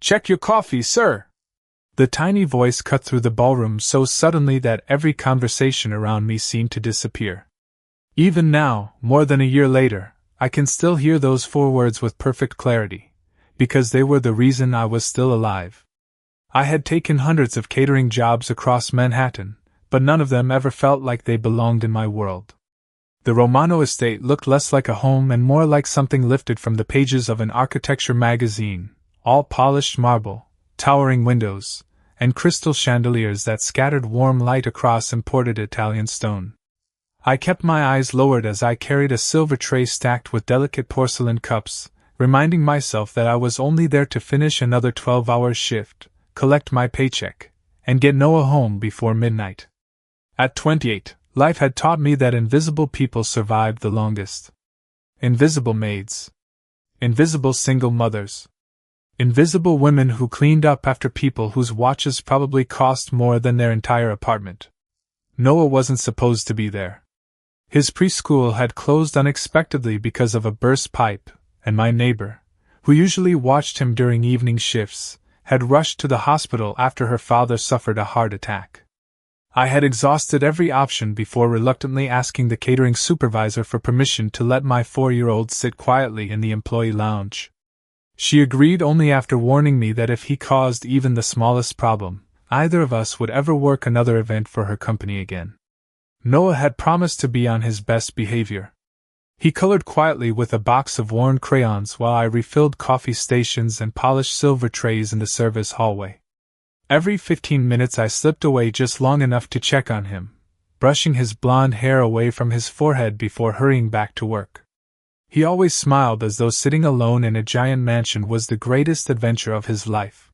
Check your coffee, sir! The tiny voice cut through the ballroom so suddenly that every conversation around me seemed to disappear. Even now, more than a year later, I can still hear those 4 words with perfect clarity, because they were the reason I was still alive. I had taken hundreds of catering jobs across Manhattan, but none of them ever felt like they belonged in my world. The Romano estate looked less like a home and more like something lifted from the pages of an architecture magazine, all polished marble, towering windows, and crystal chandeliers that scattered warm light across imported Italian stone. I kept my eyes lowered as I carried a silver tray stacked with delicate porcelain cups, reminding myself that I was only there to finish another 12-hour shift, collect my paycheck, and get Noah home before midnight. At 28, life had taught me that invisible people survived the longest. Invisible maids. Invisible single mothers. Invisible women who cleaned up after people whose watches probably cost more than their entire apartment. Noah wasn't supposed to be there. His preschool had closed unexpectedly because of a burst pipe, and my neighbor, who usually watched him during evening shifts, had rushed to the hospital after her father suffered a heart attack. I had exhausted every option before reluctantly asking the catering supervisor for permission to let my 4-year-old sit quietly in the employee lounge. She agreed only after warning me that if he caused even the smallest problem, either of us would ever work another event for her company again. Noah had promised to be on his best behavior. He colored quietly with a box of worn crayons while I refilled coffee stations and polished silver trays in the service hallway. Every 15 minutes I slipped away just long enough to check on him, brushing his blonde hair away from his forehead before hurrying back to work. He always smiled as though sitting alone in a giant mansion was the greatest adventure of his life.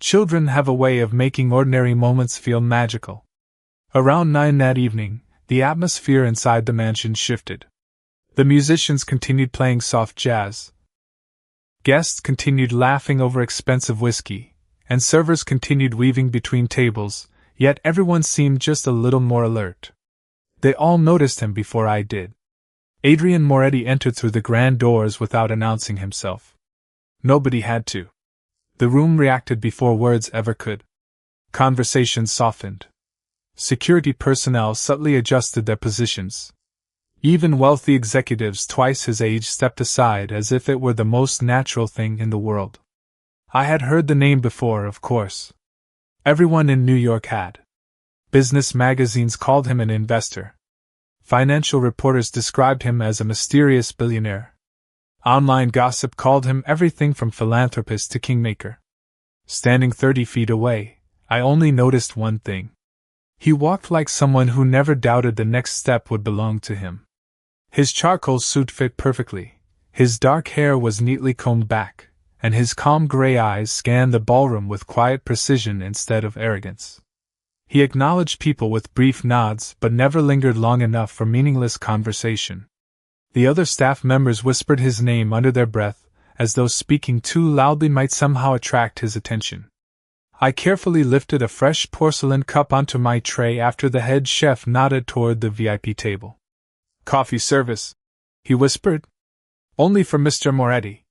Children have a way of making ordinary moments feel magical. Around 9 that evening, the atmosphere inside the mansion shifted. The musicians continued playing soft jazz. Guests continued laughing over expensive whiskey, and servers continued weaving between tables, yet everyone seemed just a little more alert. They all noticed him before I did. Adrian Moretti entered through the grand doors without announcing himself. Nobody had to. The room reacted before words ever could. Conversations softened. Security personnel subtly adjusted their positions. Even wealthy executives twice his age stepped aside as if it were the most natural thing in the world. I had heard the name before, of course. Everyone in New York had. Business magazines called him an investor. Financial reporters described him as a mysterious billionaire. Online gossip called him everything from philanthropist to kingmaker. Standing 30 feet away, I only noticed one thing. He walked like someone who never doubted the next step would belong to him. His charcoal suit fit perfectly, his dark hair was neatly combed back, and his calm gray eyes scanned the ballroom with quiet precision instead of arrogance. He acknowledged people with brief nods but never lingered long enough for meaningless conversation. The other staff members whispered his name under their breath, as though speaking too loudly might somehow attract his attention. I carefully lifted a fresh porcelain cup onto my tray after the head chef nodded toward the VIP table. "Coffee service," he whispered. "Only for Mr. Moretti."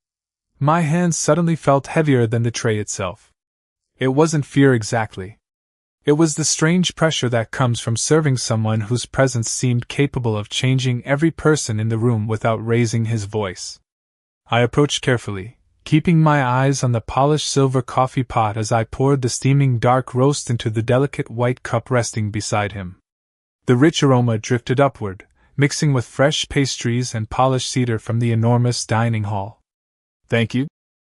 My hands suddenly felt heavier than the tray itself. It wasn't fear exactly. It was the strange pressure that comes from serving someone whose presence seemed capable of changing every person in the room without raising his voice. I approached carefully, keeping my eyes on the polished silver coffee pot as I poured the steaming dark roast into the delicate white cup resting beside him. The rich aroma drifted upward, mixing with fresh pastries and polished cedar from the enormous dining hall. "Thank you,"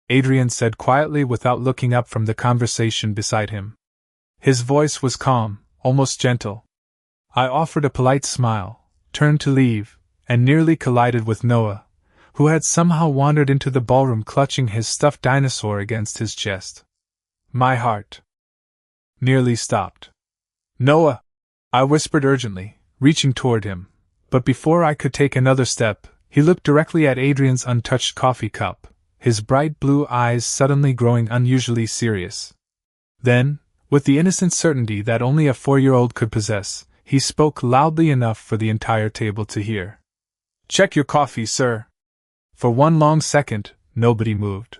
Adrian said quietly without looking up from the conversation beside him. His voice was calm, almost gentle. I offered a polite smile, turned to leave, and nearly collided with Noah, who had somehow wandered into the ballroom clutching his stuffed dinosaur against his chest. My heart nearly stopped. "Noah!" I whispered urgently, reaching toward him, but before I could take another step, he looked directly at Adrian's untouched coffee cup, his bright blue eyes suddenly growing unusually serious. Then, with the innocent certainty that only a 4-year-old could possess, he spoke loudly enough for the entire table to hear. "Check your coffee, sir." For one long second, nobody moved.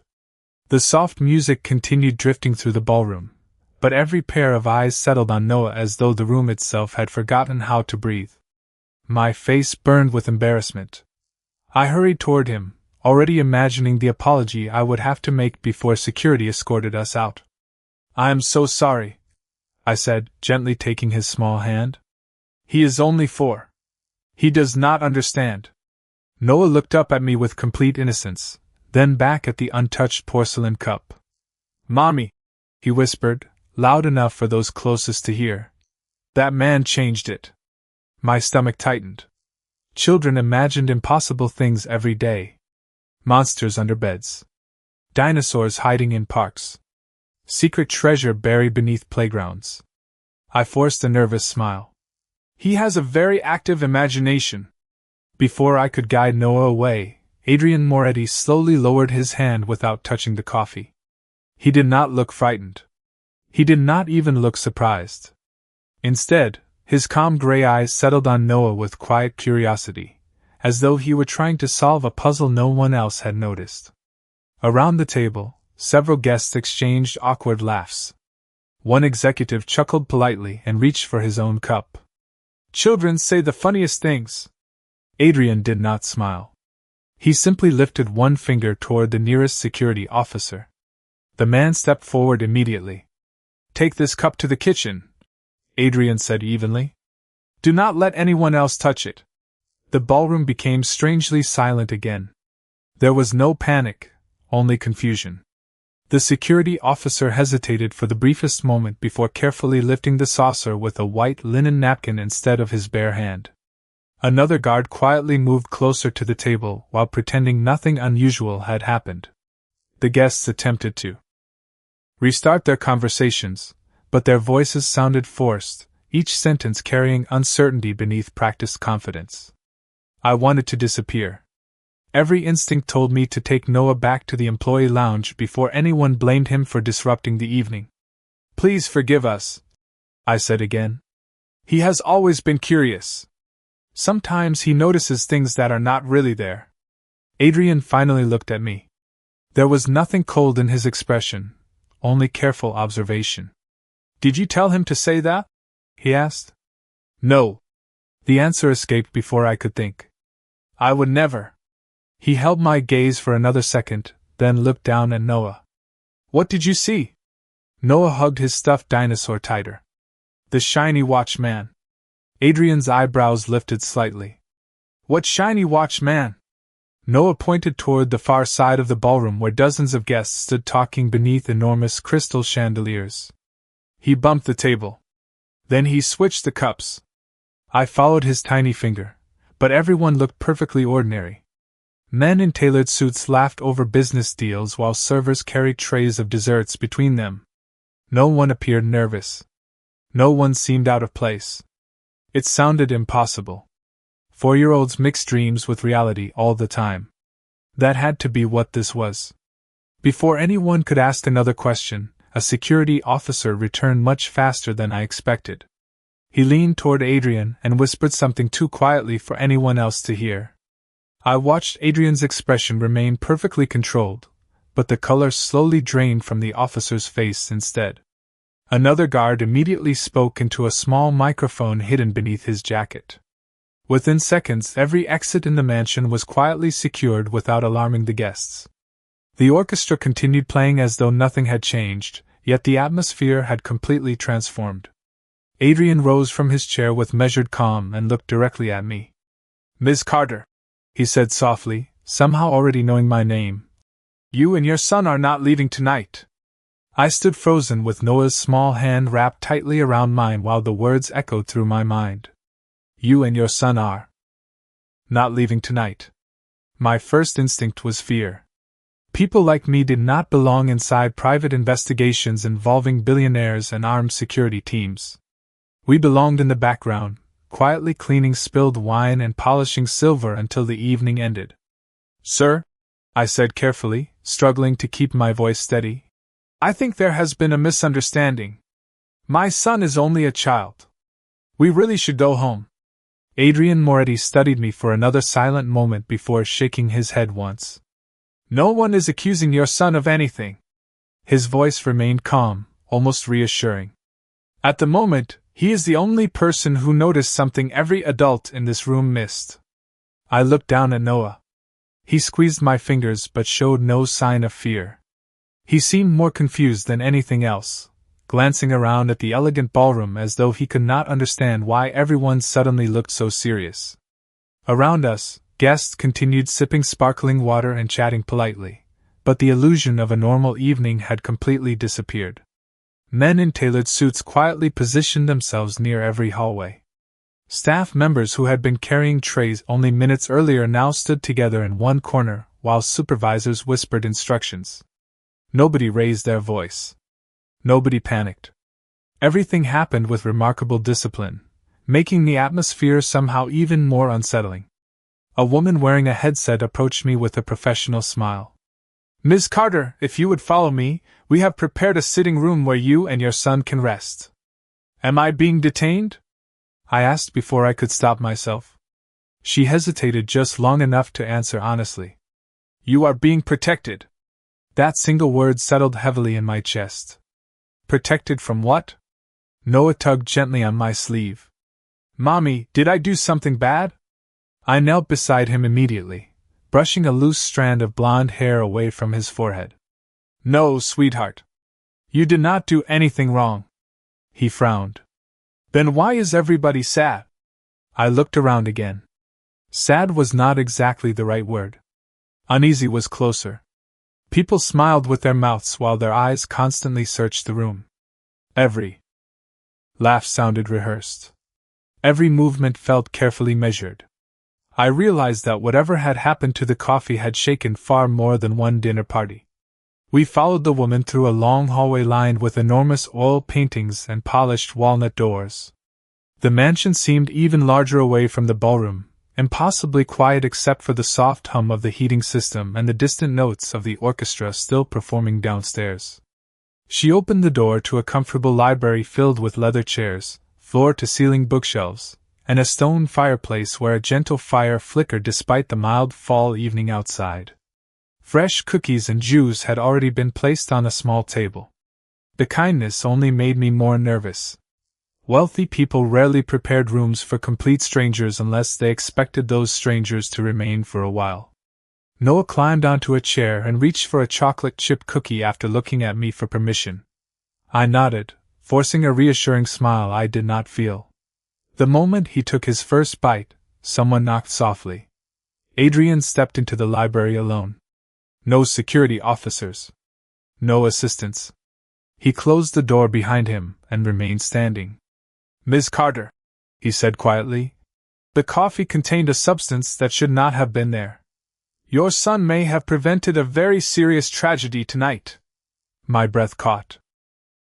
The soft music continued drifting through the ballroom, but every pair of eyes settled on Noah as though the room itself had forgotten how to breathe. My face burned with embarrassment. I hurried toward him, already imagining the apology I would have to make before security escorted us out. "I am so sorry," I said, gently taking his small hand. "He is only 4. He does not understand." Noah looked up at me with complete innocence, then back at the untouched porcelain cup. "Mommy," he whispered, loud enough for those closest to hear. "That man changed it." My stomach tightened. Children imagined impossible things every day. Monsters under beds. Dinosaurs hiding in parks. Secret treasure buried beneath playgrounds. I forced a nervous smile. "He has a very active imagination." Before I could guide Noah away, Adrian Moretti slowly lowered his hand without touching the coffee. He did not look frightened. He did not even look surprised. Instead, his calm gray eyes settled on Noah with quiet curiosity, as though he were trying to solve a puzzle no one else had noticed. Around the table, several guests exchanged awkward laughs. One executive chuckled politely and reached for his own cup. "Children say the funniest things." Adrian did not smile. He simply lifted one finger toward the nearest security officer. The man stepped forward immediately. "Take this cup to the kitchen," Adrian said evenly. "Do not let anyone else touch it." The ballroom became strangely silent again. There was no panic, only confusion. The security officer hesitated for the briefest moment before carefully lifting the saucer with a white linen napkin instead of his bare hand. Another guard quietly moved closer to the table while pretending nothing unusual had happened. The guests attempted to restart their conversations, but their voices sounded forced, each sentence carrying uncertainty beneath practiced confidence. I wanted to disappear. Every instinct told me to take Noah back to the employee lounge before anyone blamed him for disrupting the evening. "Please forgive us," I said again. "He has always been curious. Sometimes he notices things that are not really there." Adrian finally looked at me. There was nothing cold in his expression, only careful observation. "Did you tell him to say that?" he asked. "No." The answer escaped before I could think. "I would never." He held my gaze for another second, then looked down at Noah. "What did you see?" Noah hugged his stuffed dinosaur tighter. "The shiny watch man." Adrian's eyebrows lifted slightly. "What shiny watch man?" Noah pointed toward the far side of the ballroom where dozens of guests stood talking beneath enormous crystal chandeliers. He bumped the table. Then he switched the cups. I followed his tiny finger, but everyone looked perfectly ordinary. Men in tailored suits laughed over business deals while servers carried trays of desserts between them. No one appeared nervous. No one seemed out of place. It sounded impossible. 4-year-olds mix dreams with reality all the time. That had to be what this was. Before anyone could ask another question, a security officer returned much faster than I expected. He leaned toward Adrian and whispered something too quietly for anyone else to hear. I watched Adrian's expression remain perfectly controlled, but the color slowly drained from the officer's face instead. Another guard immediately spoke into a small microphone hidden beneath his jacket. Within seconds, every exit in the mansion was quietly secured without alarming the guests. The orchestra continued playing as though nothing had changed, yet the atmosphere had completely transformed. Adrian rose from his chair with measured calm and looked directly at me. "Ms. Carter," he said softly, somehow already knowing my name, "you and your son are not leaving tonight." I stood frozen with Noah's small hand wrapped tightly around mine while the words echoed through my mind. "You and your son are not leaving tonight." My first instinct was fear. People like me did not belong inside private investigations involving billionaires and armed security teams. We belonged in the background, quietly cleaning spilled wine and polishing silver until the evening ended. "Sir," I said carefully, struggling to keep my voice steady, "I think there has been a misunderstanding. My son is only a child. We really should go home." Adrian Moretti studied me for another silent moment before shaking his head once. "No one is accusing your son of anything," His voice remained calm, almost reassuring. At the moment, he is the only person who noticed something every adult in this room missed. I looked down at Noah. He squeezed my fingers but showed no sign of fear. He seemed more confused than anything else, glancing around at the elegant ballroom as though he could not understand why everyone suddenly looked so serious. Around us, guests continued sipping sparkling water and chatting politely, but the illusion of a normal evening had completely disappeared. Men in tailored suits quietly positioned themselves near every hallway. Staff members who had been carrying trays only minutes earlier now stood together in one corner, while supervisors whispered instructions. Nobody raised their voice. Nobody panicked. Everything happened with remarkable discipline, making the atmosphere somehow even more unsettling. A woman wearing a headset approached me with a professional smile. "Ms. Carter, if you would follow me, we have prepared a sitting room where you and your son can rest." "Am I being detained?" I asked before I could stop myself. She hesitated just long enough to answer honestly. "You are being protected." That single word settled heavily in my chest. Protected from what? Noah tugged gently on my sleeve. "Mommy, did I do something bad?" I knelt beside him immediately, brushing a loose strand of blonde hair away from his forehead. "No, sweetheart. You did not do anything wrong." He frowned. "Then why is everybody sad?" I looked around again. Sad was not exactly the right word. Uneasy was closer. People smiled with their mouths while their eyes constantly searched the room. Every laugh sounded rehearsed. Every movement felt carefully measured. I realized that whatever had happened to the coffee had shaken far more than one dinner party. We followed the woman through a long hallway lined with enormous oil paintings and polished walnut doors. The mansion seemed even larger away from the ballroom, impossibly quiet except for the soft hum of the heating system and the distant notes of the orchestra still performing downstairs. She opened the door to a comfortable library filled with leather chairs, floor-to-ceiling bookshelves, and a stone fireplace where a gentle fire flickered despite the mild fall evening outside. Fresh cookies and juice had already been placed on a small table. The kindness only made me more nervous. Wealthy people rarely prepared rooms for complete strangers unless they expected those strangers to remain for a while. Noah climbed onto a chair and reached for a chocolate chip cookie after looking at me for permission. I nodded, forcing a reassuring smile I did not feel. The moment he took his first bite, someone knocked softly. Adrian stepped into the library alone. No security officers. No assistants. He closed the door behind him and remained standing. "Ms. Carter," he said quietly, "the coffee contained a substance that should not have been there. Your son may have prevented a very serious tragedy tonight." My breath caught.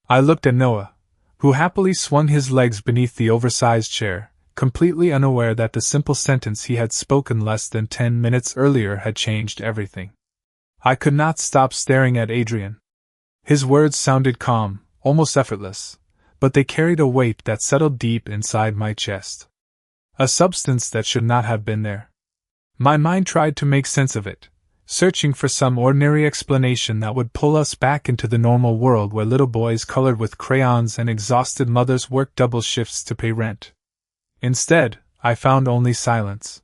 I looked at Noah, who happily swung his legs beneath the oversized chair, completely unaware that the simple sentence he had spoken less than 10 minutes earlier had changed everything. I could not stop staring at Adrian. His words sounded calm, almost effortless, but they carried a weight that settled deep inside my chest. A substance that should not have been there. My mind tried to make sense of it, searching for some ordinary explanation that would pull us back into the normal world where little boys colored with crayons and exhausted mothers worked double shifts to pay rent. Instead, I found only silence.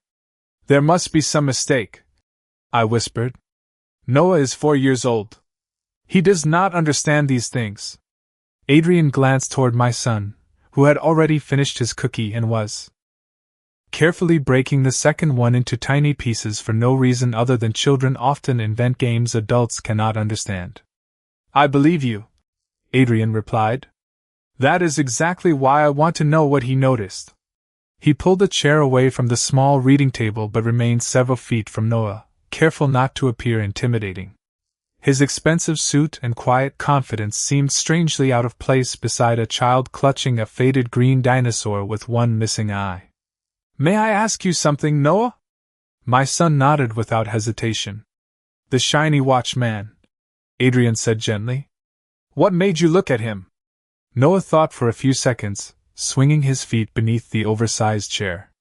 "There must be some mistake," I whispered. "Noah is 4 years old. He does not understand these things." Adrian glanced toward my son, who had already finished his cookie and was carefully breaking the second one into tiny pieces for no reason other than children often invent games adults cannot understand. "I believe you," Adrian replied. "That is exactly why I want to know what he noticed." He pulled a chair away from the small reading table but remained several feet from Noah, careful not to appear intimidating. His expensive suit and quiet confidence seemed strangely out of place beside a child clutching a faded green dinosaur with one missing eye. "May I ask you something, Noah?" My son nodded without hesitation. "The shiny watch man," Adrian said gently. "What made you look at him?" Noah thought for a few seconds, swinging his feet beneath the oversized chair.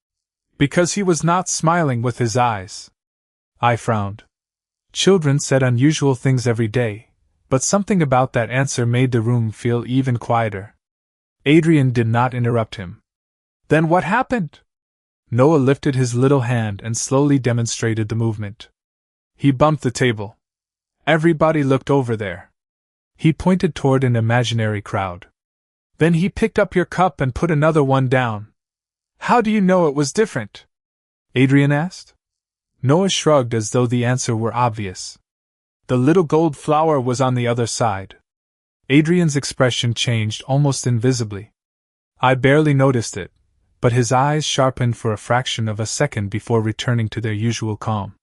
"Because he was not smiling with his eyes." I frowned. Children said unusual things every day, But something about that answer made the room feel even quieter. Adrian did not interrupt him. Then what happened? Noah lifted his little hand and slowly demonstrated the movement. He bumped the table. Everybody looked over there. He pointed toward an imaginary crowd. Then he picked up your cup and put another one down. How do you know it was different? Adrian asked. Noah shrugged as though the answer were obvious. The little gold flower was on the other side. Adrian's expression changed almost invisibly. I barely noticed it, but his eyes sharpened for a fraction of a second before returning to their usual calm.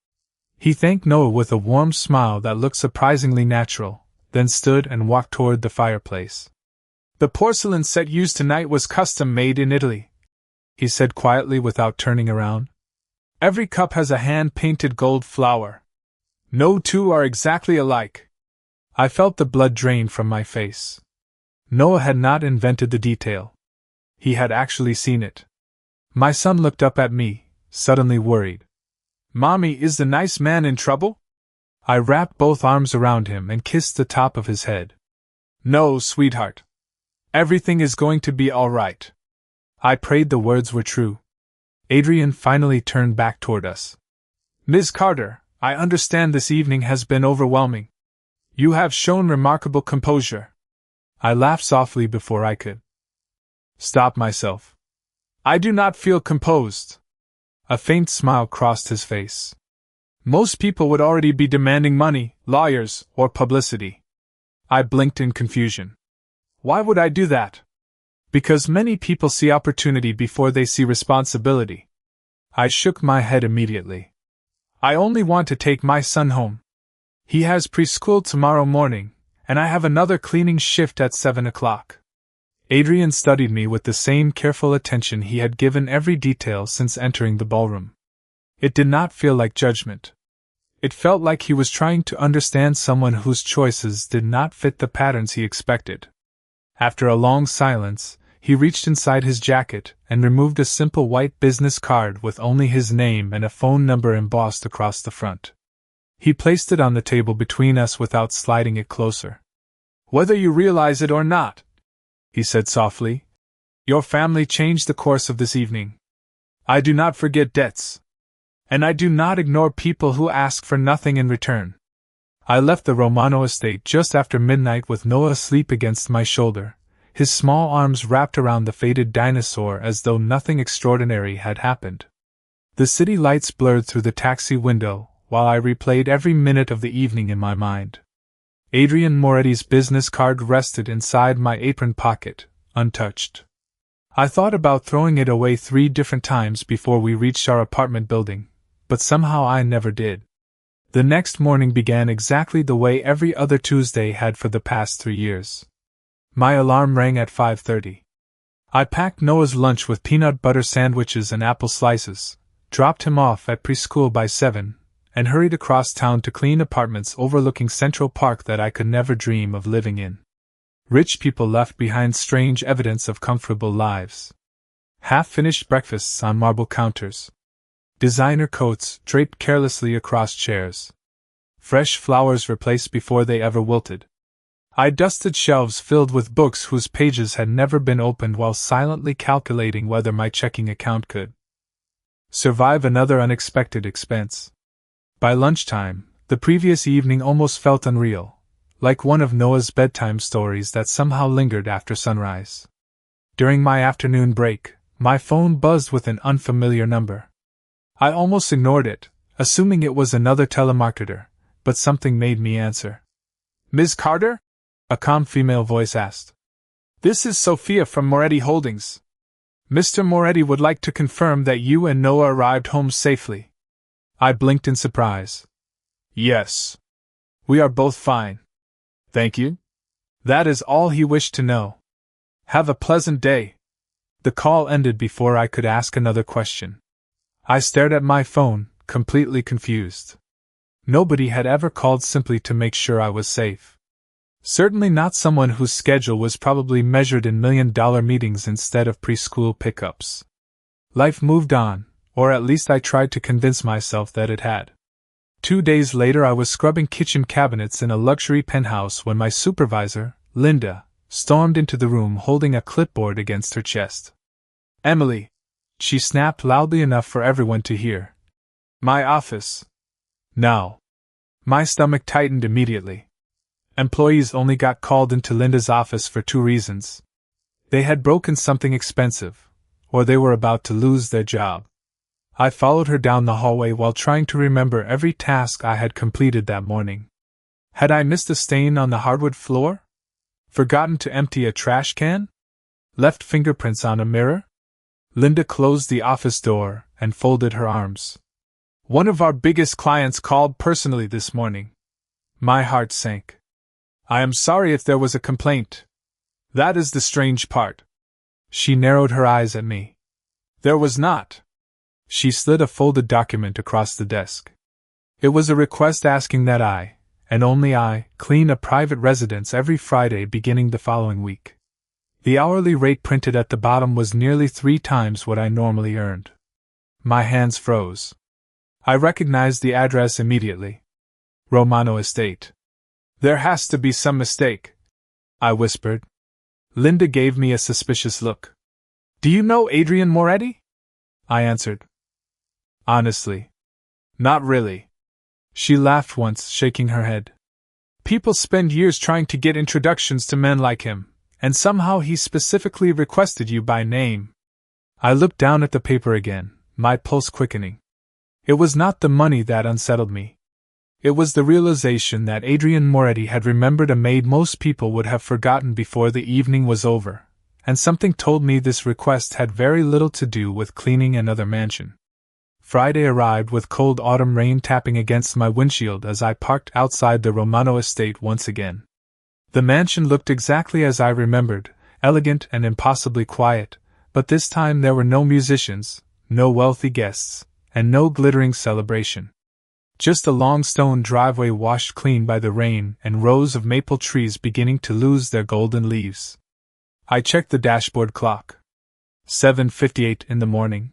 He thanked Noah with a warm smile that looked surprisingly natural, then stood and walked toward the fireplace. The porcelain set used tonight was custom made in Italy, he said quietly without turning around. Every cup has a hand-painted gold flower. No two are exactly alike. I felt the blood drain from my face. Noah had not invented the detail. He had actually seen it. My son looked up at me, suddenly worried. Mommy, is the nice man in trouble? I wrapped both arms around him and kissed the top of his head. No, sweetheart. Everything is going to be all right. I prayed the words were true. Adrian finally turned back toward us. Ms. Carter, I understand this evening has been overwhelming. You have shown remarkable composure. I laughed softly before I could stop myself. I do not feel composed. A faint smile crossed his face. Most people would already be demanding money, lawyers, or publicity. I blinked in confusion. Why would I do that? Because many people see opportunity before they see responsibility. I shook my head immediately. I only want to take my son home. He has preschool tomorrow morning, and I have another cleaning shift at 7 o'clock. Adrian studied me with the same careful attention he had given every detail since entering the ballroom. It did not feel like judgment. It felt like he was trying to understand someone whose choices did not fit the patterns he expected. After a long silence, he reached inside his jacket and removed a simple white business card with only his name and a phone number embossed across the front. He placed it on the table between us without sliding it closer. Whether you realize it or not, he said softly, your family changed the course of this evening. I do not forget debts. And I do not ignore people who ask for nothing in return. I left the Romano estate just after midnight with Noah asleep against my shoulder, his small arms wrapped around the faded dinosaur as though nothing extraordinary had happened. The city lights blurred through the taxi window while I replayed every minute of the evening in my mind. Adrian Moretti's business card rested inside my apron pocket, untouched. I thought about throwing it away 3 different times before we reached our apartment building, but somehow I never did. The next morning began exactly the way every other Tuesday had for the past 3 years. My alarm rang at 5:30. I packed Noah's lunch with peanut butter sandwiches and apple slices, dropped him off at preschool by 7, and hurried across town to clean apartments overlooking Central Park that I could never dream of living in. Rich people left behind strange evidence of comfortable lives. Half-finished breakfasts on marble counters. Designer coats draped carelessly across chairs. Fresh flowers replaced before they ever wilted. I dusted shelves filled with books whose pages had never been opened while silently calculating whether my checking account could survive another unexpected expense. By lunchtime, the previous evening almost felt unreal, like one of Noah's bedtime stories that somehow lingered after sunrise. During my afternoon break, my phone buzzed with an unfamiliar number. I almost ignored it, assuming it was another telemarketer, but something made me answer. Ms. Carter? A calm female voice asked. This is Sophia from Moretti Holdings. Mr. Moretti would like to confirm that you and Noah arrived home safely. I blinked in surprise. Yes. We are both fine. Thank you. That is all he wished to know. Have a pleasant day. The call ended before I could ask another question. I stared at my phone, completely confused. Nobody had ever called simply to make sure I was safe. Certainly not someone whose schedule was probably measured in $1,000,000 meetings instead of preschool pickups. Life moved on, or at least I tried to convince myself that it had. 2 days later, I was scrubbing kitchen cabinets in a luxury penthouse when my supervisor, Linda, stormed into the room holding a clipboard against her chest. "Emily," she snapped loudly enough for everyone to hear. "My office." Now. My stomach tightened immediately. Employees only got called into Linda's office for 2 reasons. They had broken something expensive, or they were about to lose their job. I followed her down the hallway while trying to remember every task I had completed that morning. Had I missed a stain on the hardwood floor? Forgotten to empty a trash can? Left fingerprints on a mirror? Linda closed the office door and folded her arms. "One of our biggest clients called personally this morning." My heart sank. "I am sorry if there was a complaint. That is the strange part." She narrowed her eyes at me. "There was not." She slid a folded document across the desk. It was a request asking that I, and only I, clean a private residence every Friday beginning the following week. The hourly rate printed at the bottom was nearly 3 times what I normally earned. My hands froze. I recognized the address immediately. Romano Estate. "There has to be some mistake," I whispered. Linda gave me a suspicious look. "Do you know Adrian Moretti?" I answered. "Honestly, not really." She laughed once, shaking her head. "People spend years trying to get introductions to men like him, and somehow he specifically requested you by name." I looked down at the paper again, my pulse quickening. It was not the money that unsettled me. It was the realization that Adrian Moretti had remembered a maid most people would have forgotten before the evening was over, and something told me this request had very little to do with cleaning another mansion. Friday arrived with cold autumn rain tapping against my windshield as I parked outside the Romano Estate once again. The mansion looked exactly as I remembered, elegant and impossibly quiet, but this time there were no musicians, no wealthy guests, and no glittering celebration. Just a long stone driveway washed clean by the rain and rows of maple trees beginning to lose their golden leaves. I checked the dashboard clock. 7:58 in the morning.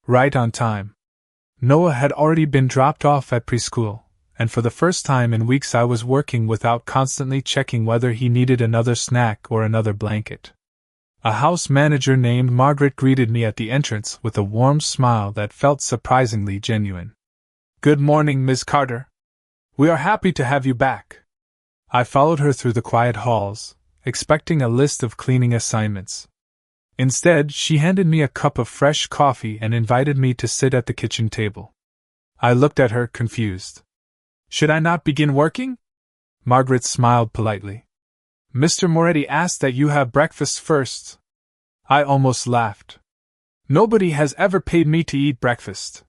Right on time. Noah had already been dropped off at preschool, and for the first time in weeks I was working without constantly checking whether he needed another snack or another blanket. A house manager named Margaret greeted me at the entrance with a warm smile that felt surprisingly genuine. "Good morning, Ms. Carter. We are happy to have you back." I followed her through the quiet halls, expecting a list of cleaning assignments. Instead, she handed me a cup of fresh coffee and invited me to sit at the kitchen table. I looked at her, confused. "Should I not begin working?" Margaret smiled politely. "Mr. Moretti asked that you have breakfast first." I almost laughed. "Nobody has ever paid me to eat breakfast."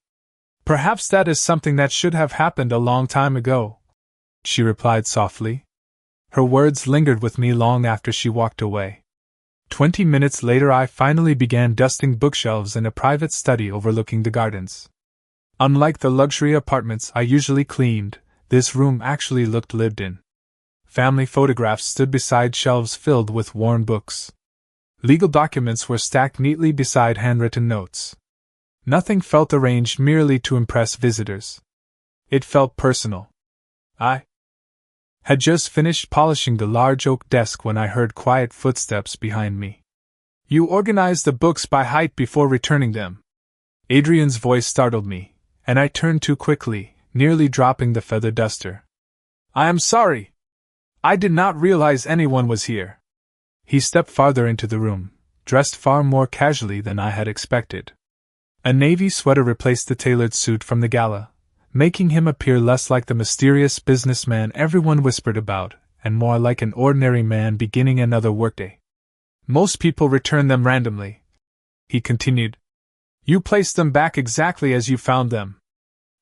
"Perhaps that is something that should have happened a long time ago," she replied softly. Her words lingered with me long after she walked away. 20 minutes later I finally began dusting bookshelves in a private study overlooking the gardens. Unlike the luxury apartments I usually cleaned, this room actually looked lived in. Family photographs stood beside shelves filled with worn books. Legal documents were stacked neatly beside handwritten notes. Nothing felt arranged merely to impress visitors. It felt personal. I had just finished polishing the large oak desk when I heard quiet footsteps behind me. "You organized the books by height before returning them." Adrian's voice startled me, and I turned too quickly, nearly dropping the feather duster. "I am sorry. I did not realize anyone was here." He stepped farther into the room, dressed far more casually than I had expected. A navy sweater replaced the tailored suit from the gala, making him appear less like the mysterious businessman everyone whispered about, and more like an ordinary man beginning another workday. "Most people return them randomly," he continued. "You placed them back exactly as you found them."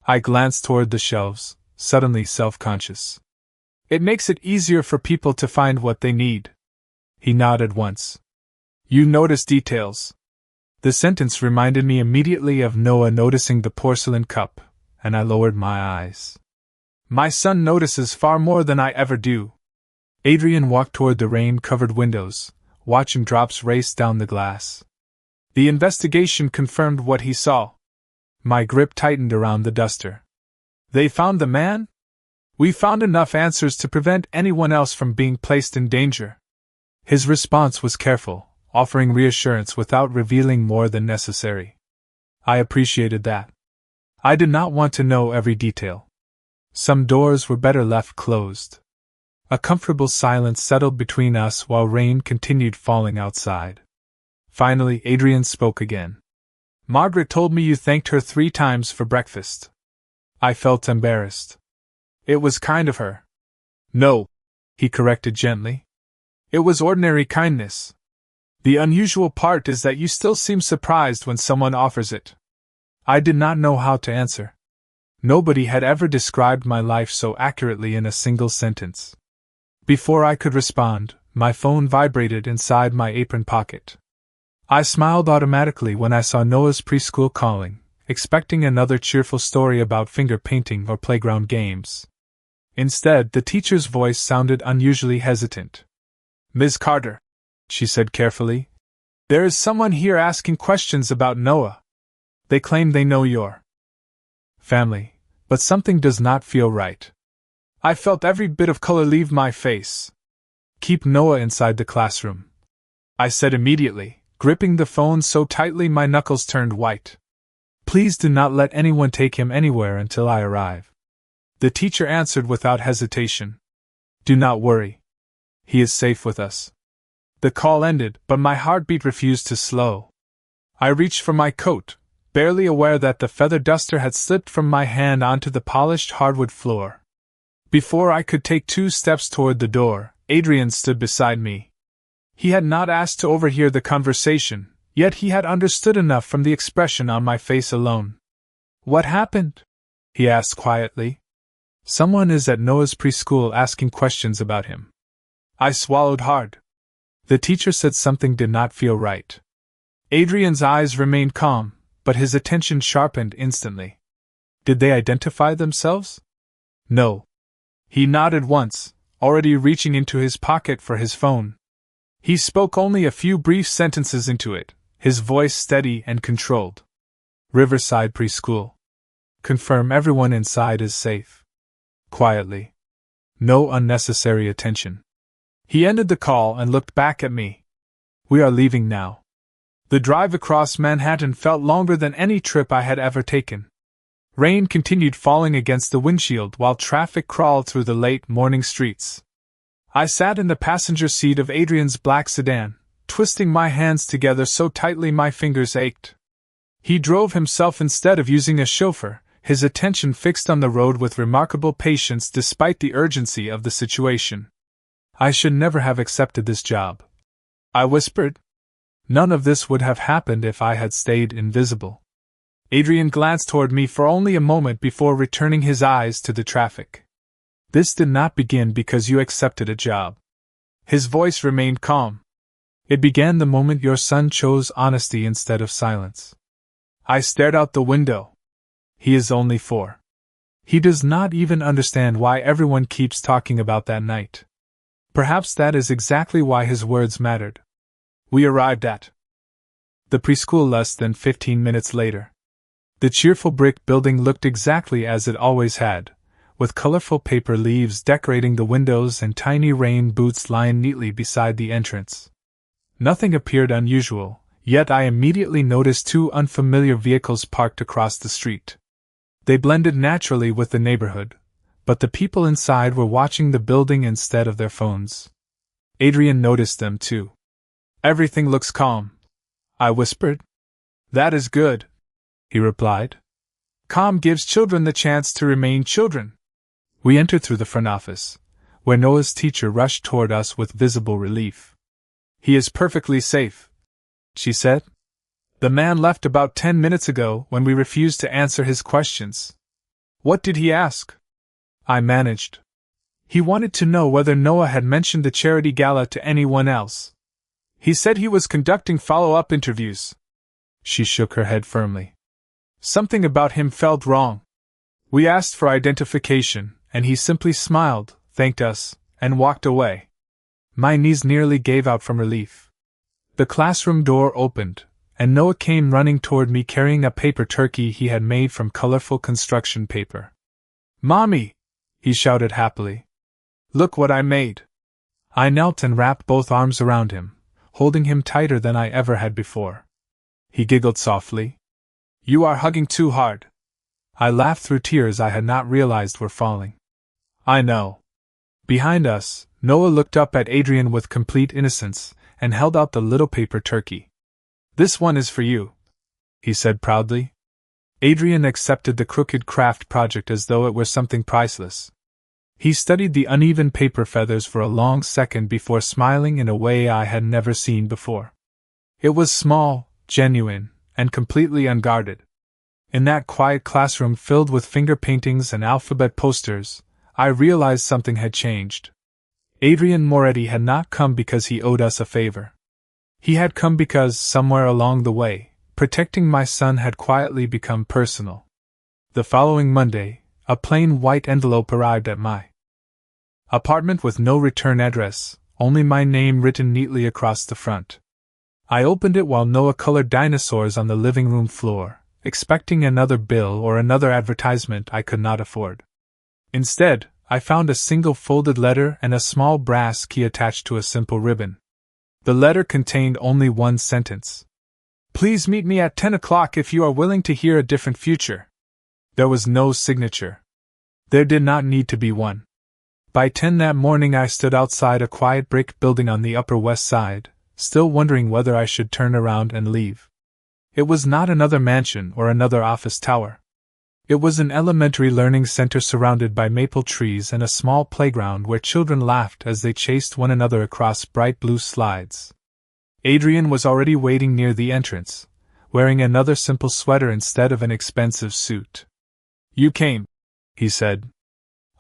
I glanced toward the shelves, suddenly self-conscious. "It makes it easier for people to find what they need." He nodded once. "You notice details." The sentence reminded me immediately of Noah noticing the porcelain cup, and I lowered my eyes. "My son notices far more than I ever do." Adrian walked toward the rain-covered windows, watching drops race down the glass. "The investigation confirmed what he saw." My grip tightened around the duster. They found the man? We found enough answers to prevent anyone else from being placed in danger. His response was careful, offering reassurance without revealing more than necessary. I appreciated that. I did not want to know every detail. Some doors were better left closed. A comfortable silence settled between us while rain continued falling outside. Finally, Adrian spoke again. Margaret told me you thanked her 3 times for breakfast. I felt embarrassed. It was kind of her. No, he corrected gently. It was ordinary kindness. The unusual part is that you still seem surprised when someone offers it. I did not know how to answer. Nobody had ever described my life so accurately in a single sentence. Before I could respond, my phone vibrated inside my apron pocket. I smiled automatically when I saw Noah's preschool calling, expecting another cheerful story about finger painting or playground games. Instead, the teacher's voice sounded unusually hesitant. Ms. Carter, she said carefully, there is someone here asking questions about Noah. They claim they know your family, but something does not feel right. I felt every bit of color leave my face. Keep Noah inside the classroom, I said immediately, gripping the phone so tightly my knuckles turned white. Please do not let anyone take him anywhere until I arrive. The teacher answered without hesitation. Do not worry. He is safe with us. The call ended, but my heartbeat refused to slow. I reached for my coat, barely aware that the feather duster had slipped from my hand onto the polished hardwood floor. Before I could take 2 steps toward the door, Adrian stood beside me. He had not asked to overhear the conversation, yet he had understood enough from the expression on my face alone. What happened? He asked quietly. Someone is at Noah's preschool asking questions about him. I swallowed hard. The teacher said something did not feel right. Adrian's eyes remained calm, but his attention sharpened instantly. Did they identify themselves? No. He nodded once, already reaching into his pocket for his phone. He spoke only a few brief sentences into it, his voice steady and controlled. Riverside Preschool. Confirm everyone inside is safe. Quietly. No unnecessary attention. He ended the call and looked back at me. We are leaving now. The drive across Manhattan felt longer than any trip I had ever taken. Rain continued falling against the windshield while traffic crawled through the late morning streets. I sat in the passenger seat of Adrian's black sedan, twisting my hands together so tightly my fingers ached. He drove himself instead of using a chauffeur, his attention fixed on the road with remarkable patience despite the urgency of the situation. I should never have accepted this job, I whispered. None of this would have happened if I had stayed invisible. Adrian glanced toward me for only a moment before returning his eyes to the traffic. This did not begin because you accepted a job. His voice remained calm. It began the moment your son chose honesty instead of silence. I stared out the window. He is only 4. He does not even understand why everyone keeps talking about that night. Perhaps that is exactly why his words mattered. We arrived at the preschool less than 15 minutes later. The cheerful brick building looked exactly as it always had, with colorful paper leaves decorating the windows and tiny rain boots lying neatly beside the entrance. Nothing appeared unusual, yet I immediately noticed 2 unfamiliar vehicles parked across the street. They blended naturally with the neighborhood, but the people inside were watching the building instead of their phones. Adrian noticed them too. Everything looks calm, I whispered. That is good, he replied. Calm gives children the chance to remain children. We entered through the front office, where Noah's teacher rushed toward us with visible relief. He is perfectly safe, she said. The man left about 10 minutes ago when we refused to answer his questions. What did he ask? I managed. He wanted to know whether Noah had mentioned the charity gala to anyone else. He said he was conducting follow-up interviews. She shook her head firmly. Something about him felt wrong. We asked for identification, and he simply smiled, thanked us, and walked away. My knees nearly gave out from relief. The classroom door opened, and Noah came running toward me carrying a paper turkey he had made from colorful construction paper. Mommy! He shouted happily. Look what I made! I knelt and wrapped both arms around him, holding him tighter than I ever had before. He giggled softly. You are hugging too hard. I laughed through tears I had not realized were falling. I know. Behind us, Noah looked up at Adrian with complete innocence and held out the little paper turkey. This one is for you, he said proudly. Adrian accepted the crooked craft project as though it were something priceless. He studied the uneven paper feathers for a long second before smiling in a way I had never seen before. It was small, genuine, and completely unguarded. In that quiet classroom filled with finger paintings and alphabet posters, I realized something had changed. Adrian Moretti had not come because he owed us a favor. He had come because, somewhere along the way, protecting my son had quietly become personal. The following Monday, a plain white envelope arrived at my apartment with no return address, only my name written neatly across the front. I opened it while Noah colored dinosaurs on the living room floor, expecting another bill or another advertisement I could not afford. Instead, I found a single folded letter and a small brass key attached to a simple ribbon. The letter contained only one sentence. Please meet me at 10 o'clock if you are willing to hear a different future. There was no signature. There did not need to be one. By 10 that morning I stood outside a quiet brick building on the Upper West Side, still wondering whether I should turn around and leave. It was not another mansion or another office tower. It was an elementary learning center surrounded by maple trees and a small playground where children laughed as they chased one another across bright blue slides. Adrian was already waiting near the entrance, wearing another simple sweater instead of an expensive suit. You came, he said.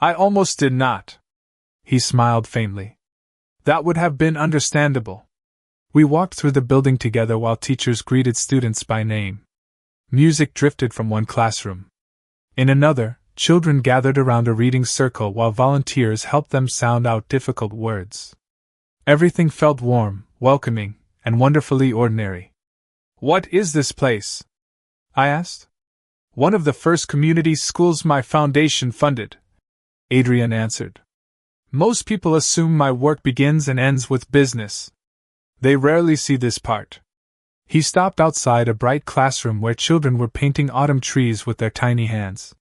I almost did not. He smiled faintly. That would have been understandable. We walked through the building together while teachers greeted students by name. Music drifted from one classroom. In another, children gathered around a reading circle while volunteers helped them sound out difficult words. Everything felt warm, welcoming, and wonderfully ordinary. What is this place? I asked. One of the first community schools my foundation funded, Adrian answered. Most people assume my work begins and ends with business. They rarely see this part. He stopped outside a bright classroom where children were painting autumn trees with their tiny hands.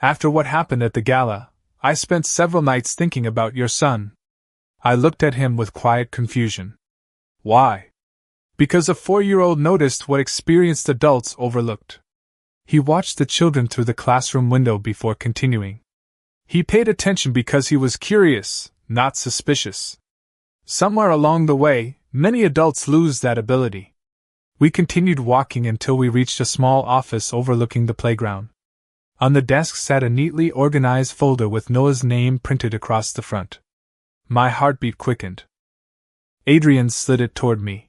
After what happened at the gala, I spent several nights thinking about your son. I looked at him with quiet confusion. Why? Because a 4-year-old noticed what experienced adults overlooked. He watched the children through the classroom window before continuing. He paid attention because he was curious, not suspicious. Somewhere along the way, many adults lose that ability. We continued walking until we reached a small office overlooking the playground. On the desk sat a neatly organized folder with Noah's name printed across the front. My heartbeat quickened. Adrian slid it toward me.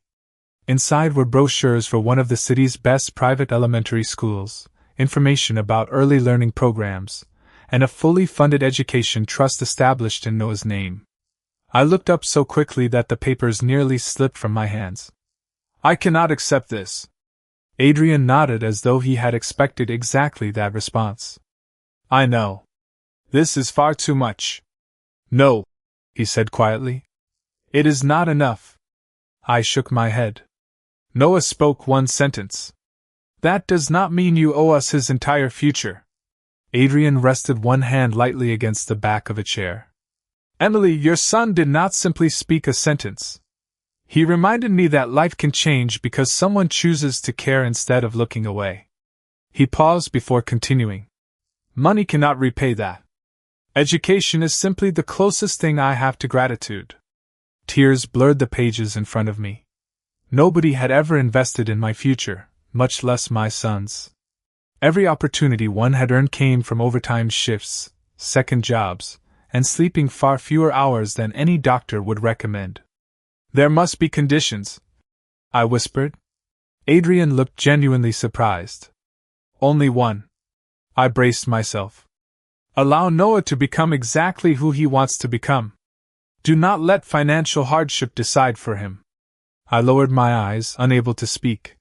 Inside were brochures for one of the city's best private elementary schools, information about early learning programs, and a fully funded education trust established in Noah's name. I looked up so quickly that the papers nearly slipped from my hands. I cannot accept this. Adrian nodded as though he had expected exactly that response. I know. This is far too much. No, he said quietly. It is not enough. I shook my head. Noah spoke one sentence. That does not mean you owe us his entire future. Adrian rested one hand lightly against the back of a chair. Emily, your son did not simply speak a sentence. He reminded me that life can change because someone chooses to care instead of looking away. He paused before continuing. Money cannot repay that. Education is simply the closest thing I have to gratitude. Tears blurred the pages in front of me. Nobody had ever invested in my future, much less my son's. Every opportunity one had earned came from overtime shifts, second jobs, and sleeping far fewer hours than any doctor would recommend. There must be conditions, I whispered. Adrian looked genuinely surprised. Only one. I braced myself. Allow Noah to become exactly who he wants to become. Do not let financial hardship decide for him. I lowered my eyes, unable to speak.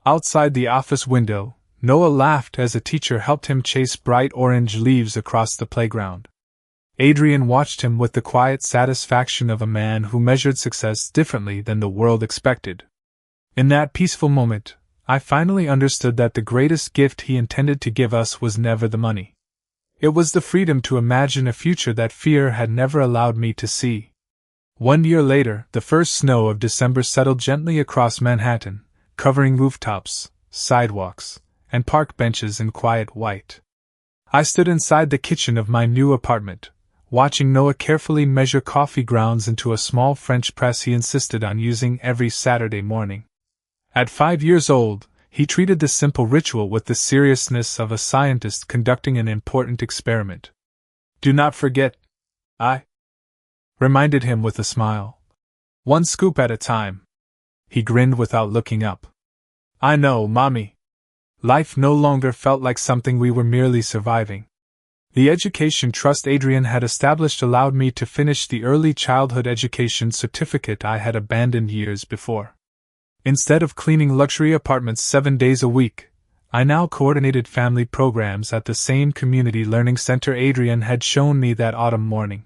Outside the office window, Noah laughed as a teacher helped him chase bright orange leaves across the playground. Adrian watched him with the quiet satisfaction of a man who measured success differently than the world expected. In that peaceful moment, I finally understood that the greatest gift he intended to give us was never the money. It was the freedom to imagine a future that fear had never allowed me to see. 1 year later, the first snow of December settled gently across Manhattan, covering rooftops, sidewalks, and park benches in quiet white. I stood inside the kitchen of my new apartment, watching Noah carefully measure coffee grounds into a small French press he insisted on using every Saturday morning. At 5 years old, he treated this simple ritual with the seriousness of a scientist conducting an important experiment. "Do not forget," I reminded him with a smile. "One scoop at a time." He grinned without looking up. "I know, Mommy." Life no longer felt like something we were merely surviving. The education trust Adrian had established allowed me to finish the early childhood education certificate I had abandoned years before. Instead of cleaning luxury apartments 7 days a week, I now coordinated family programs at the same community learning center Adrian had shown me that autumn morning.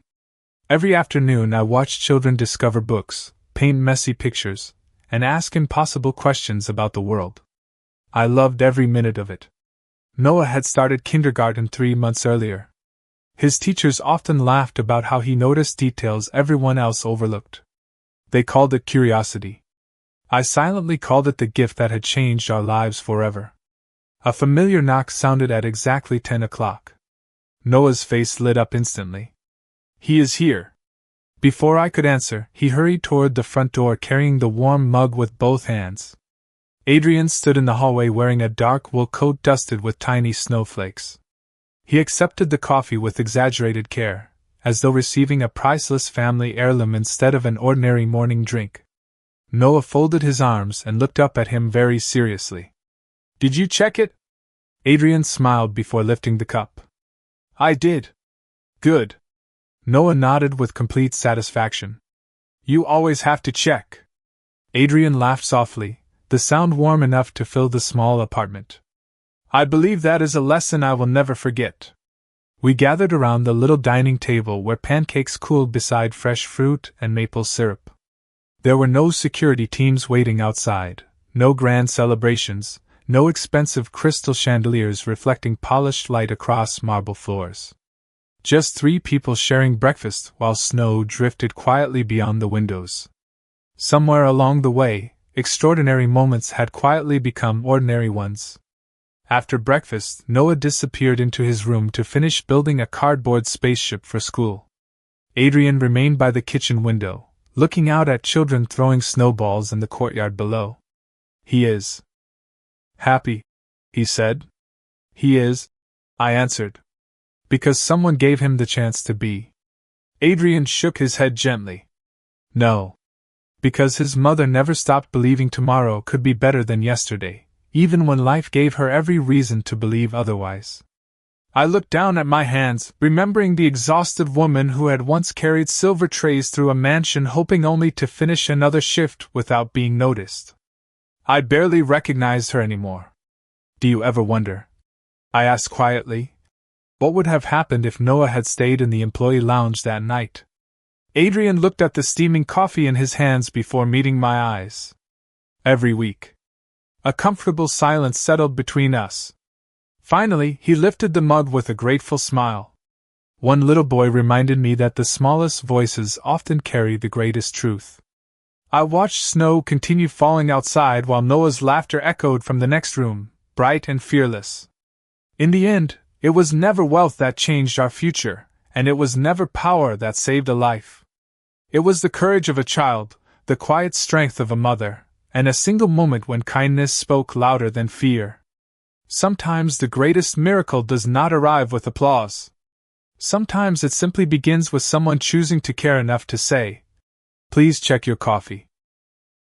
Every afternoon I watched children discover books, paint messy pictures, and ask impossible questions about the world. I loved every minute of it. Noah had started kindergarten 3 months earlier. His teachers often laughed about how he noticed details everyone else overlooked. They called it curiosity. I silently called it the gift that had changed our lives forever. A familiar knock sounded at exactly 10 o'clock. Noah's face lit up instantly. "He is here." Before I could answer, he hurried toward the front door carrying the warm mug with both hands. Adrian stood in the hallway wearing a dark wool coat dusted with tiny snowflakes. He accepted the coffee with exaggerated care, as though receiving a priceless family heirloom instead of an ordinary morning drink. Noah folded his arms and looked up at him very seriously. "Did you check it?" Adrian smiled before lifting the cup. "I did." "Good." Noah nodded with complete satisfaction. "You always have to check." Adrian laughed softly, the sound warm enough to fill the small apartment. "I believe that is a lesson I will never forget." We gathered around the little dining table where pancakes cooled beside fresh fruit and maple syrup. There were no security teams waiting outside, no grand celebrations, no expensive crystal chandeliers reflecting polished light across marble floors. Just 3 people sharing breakfast while snow drifted quietly beyond the windows. Somewhere along the way, extraordinary moments had quietly become ordinary ones. After breakfast, Noah disappeared into his room to finish building a cardboard spaceship for school. Adrian remained by the kitchen window, looking out at children throwing snowballs in the courtyard below. "He is happy," he said. "He is," I answered. "Because someone gave him the chance to be." Adrian shook his head gently. "No. Because his mother never stopped believing tomorrow could be better than yesterday, even when life gave her every reason to believe otherwise." I looked down at my hands, remembering the exhausted woman who had once carried silver trays through a mansion hoping only to finish another shift without being noticed. I barely recognized her anymore. "Do you ever wonder," I asked quietly, "what would have happened if Noah had stayed in the employee lounge that night?" Adrian looked at the steaming coffee in his hands before meeting my eyes. "Every week." A comfortable silence settled between us. Finally, he lifted the mug with a grateful smile. One little boy reminded me that the smallest voices often carry the greatest truth. I watched snow continue falling outside while Noah's laughter echoed from the next room, bright and fearless. In the end, it was never wealth that changed our future, and it was never power that saved a life. It was the courage of a child, the quiet strength of a mother, and a single moment when kindness spoke louder than fear. Sometimes the greatest miracle does not arrive with applause. Sometimes it simply begins with someone choosing to care enough to say, "Please check your coffee."